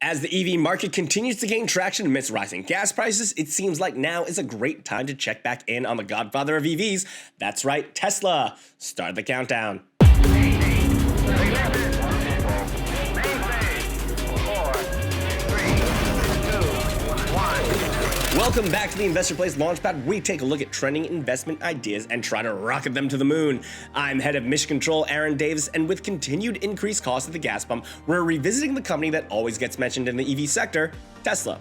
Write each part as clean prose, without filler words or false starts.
As the EV market continues to gain traction amidst rising gas prices, it seems like now is a great time to check back in on the godfather of EVs. That's right, Tesla. Start the countdown. Welcome back to the Investor Place Launchpad, where we take a look at trending investment ideas and try to rocket them to the moon. I'm head of Mission Control, Aaron Davis, and with continued increased costs at the gas pump, we're revisiting the company that always gets mentioned in the EV sector, Tesla.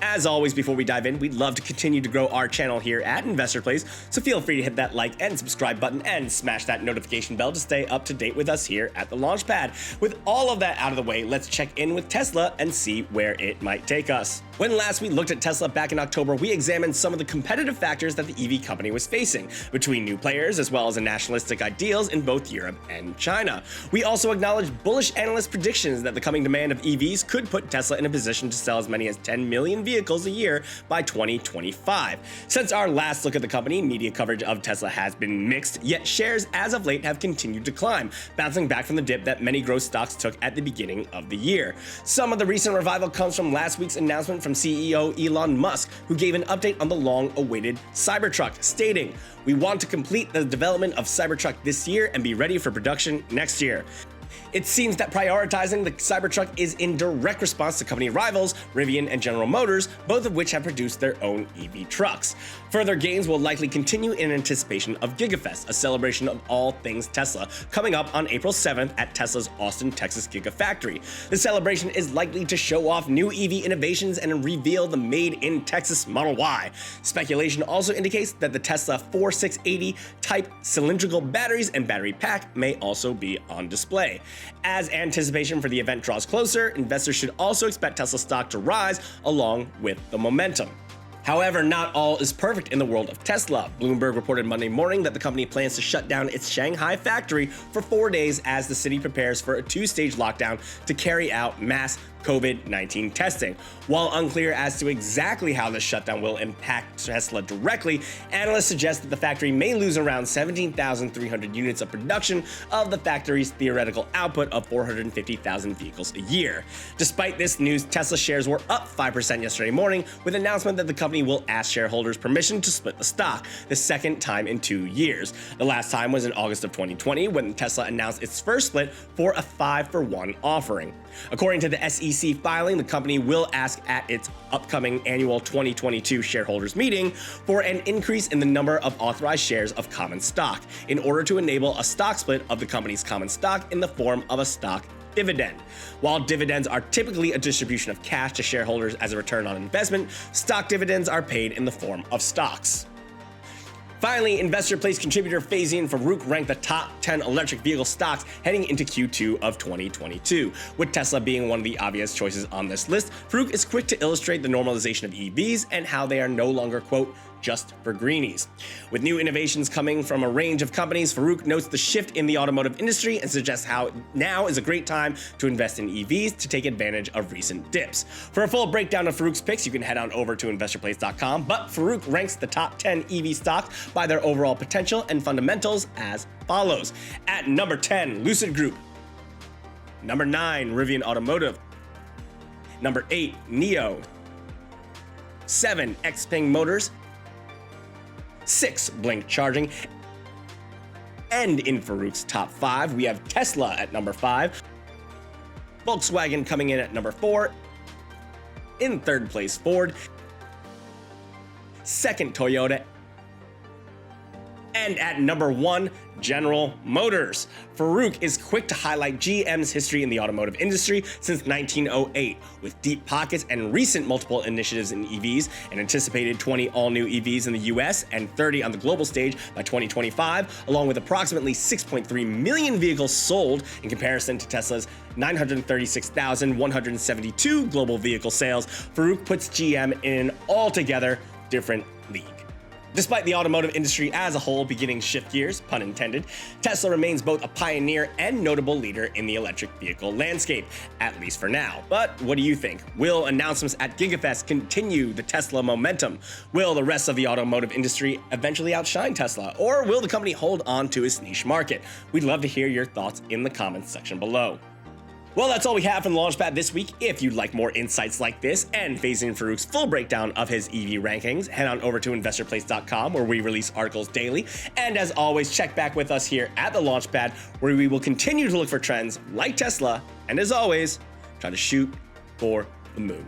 As always, before we dive in, we'd love to continue to grow our channel here at Investor Place, so feel free to hit that like and subscribe button and smash that notification bell to stay up to date with us here at the Launchpad. With all of that out of the way, let's check in with Tesla and see where it might take us. When last we looked at Tesla back in October, we examined some of the competitive factors that the EV company was facing, between new players as well as the nationalistic ideals in both Europe and China. We also acknowledged bullish analyst predictions that the coming demand of EVs could put Tesla in a position to sell as many as 10 million vehicles a year by 2025. Since our last look at the company, media coverage of Tesla has been mixed, yet shares as of late have continued to climb, bouncing back from the dip that many growth stocks took at the beginning of the year. Some of the recent revival comes from last week's announcement from CEO Elon Musk, who gave an update on the long-awaited Cybertruck, stating, "We want to complete the development of Cybertruck this year and be ready for production next year." It seems that prioritizing the Cybertruck is in direct response to company rivals Rivien and General Motors, both of which have produced their own EV trucks. Further gains will likely continue in anticipation of GigaFest, a celebration of all things Tesla, coming up on April 7th at Tesla's Austin, Texas Gigafactory. The celebration is likely to show off new EV innovations and reveal the made-in-Texas Model Y. Speculation also indicates that the Tesla 4680 type cylindrical batteries and battery pack may also be on display. As anticipation for the event draws closer, investors should also expect Tesla stock to rise along with the momentum. However, not all is perfect in the world of Tesla. Bloomberg reported Monday morning that the company plans to shut down its Shanghai factory for 4 days as the city prepares for a 2-stage lockdown to carry out mass COVID-19 testing. While unclear as to exactly how this shutdown will impact Tesla directly, analysts suggest that the factory may lose around 17,300 units of production of the factory's theoretical output of 450,000 vehicles a year. Despite this news, Tesla shares were up 5% yesterday morning, with an announcement that the company will ask shareholders permission to split the stock, the second time in 2 years. The last time was in August of 2020, when Tesla announced its first split for a 5-for-1 offering. According to the SEC filing, the company will ask at its upcoming annual 2022 shareholders meeting for an increase in the number of authorized shares of common stock in order to enable a stock split of the company's common stock in the form of a stock dividend. While dividends are typically a distribution of cash to shareholders as a return on investment, stock dividends are paid in the form of stocks. Finally, Investor Place contributor Faizin Farouk ranked the top 10 electric vehicle stocks heading into Q2 of 2022. With Tesla being one of the obvious choices on this list, Farouk is quick to illustrate the normalization of EVs and how they are no longer, quote, just for greenies. With new innovations coming from a range of companies, Farouk notes the shift in the automotive industry and suggests how now is a great time to invest in EVs to take advantage of recent dips. For a full breakdown of Farouk's picks, you can head on over to investorplace.com, but Farouk ranks the top 10 EV stocks by their overall potential and fundamentals as follows. At number 10, Lucid Group. Number 9, Rivien Automotive. Number 8, NIO. 7, Xpeng Motors. 6, Blink Charging. And in Farouk's top 5, we have Tesla at number 5, Volkswagen coming in at number 4, in third place Ford, second Toyota, and at number 1, General Motors. Farouk is quick to highlight GM's history in the automotive industry since 1908, with deep pockets and recent multiple initiatives in EVs, an anticipated 20 all-new EVs in the US and 30 on the global stage by 2025, along with approximately 6.3 million vehicles sold in comparison to Tesla's 936,172 global vehicle sales. Farouk puts GM in an altogether different league. Despite the automotive industry as a whole beginning to shift gears, pun intended, Tesla remains both a pioneer and notable leader in the electric vehicle landscape, at least for now. But what do you think? Will announcements at GigaFest continue the Tesla momentum? Will the rest of the automotive industry eventually outshine Tesla? Or will the company hold on to its niche market? We'd love to hear your thoughts in the comments section below. Well, that's all we have from the Launchpad this week. If you'd like more insights like this and Faison Farouk's full breakdown of his EV rankings, head on over to investorplace.com where we release articles daily. And as always, check back with us here at the Launchpad where we will continue to look for trends like Tesla and as always, try to shoot for the moon.